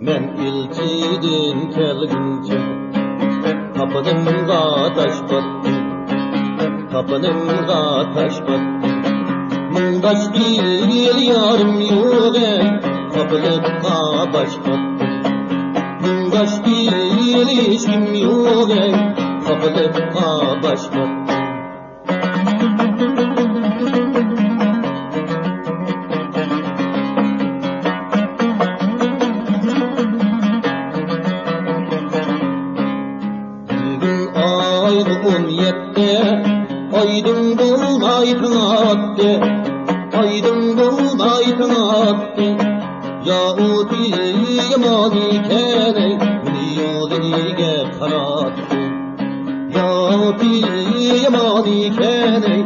Men ilçiden kelgince kapınımga taş battı, kapınımga taş battı. Mındaş değil yarım yok ey, kapılıkka baş battı. Mındaş değil hiç kim yok ey, kapılıkka baş battı. Aydın bulmaytın attı, aydın bulmaytın attı. Yahudi yaman iken ey, Yahudi'ge karattı. Yahudi yaman iken ey,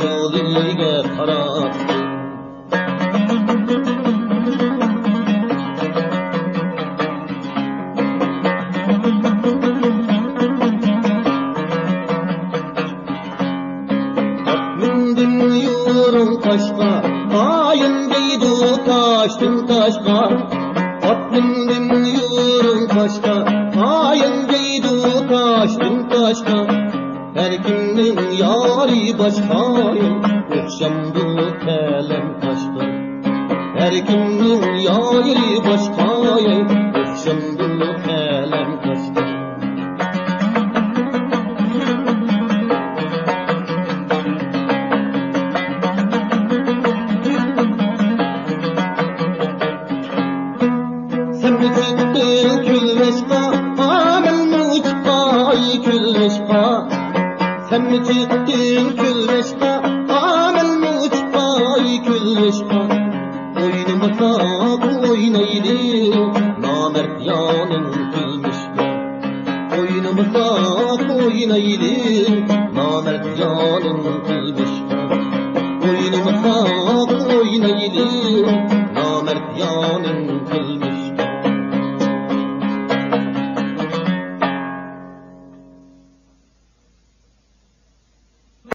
Yahudi'ge karattı. Taşka, ayın giydu taştın taşka. Atlımdım yürüm taşka, ayın giydu taştın taşka. Her kimnin yari başkayım, ökşemdu kelem taşka. Her kimnin yari başkayım, ökşemdu kelem taşka. Sen mi çıktın külleşka, amel muçpay külleşka. Oynamasak oynaydı, namert yanın külleşka. Oynamasak oynaydı, namert yanın külleşka. Oynamasak oynaydı, namert yanın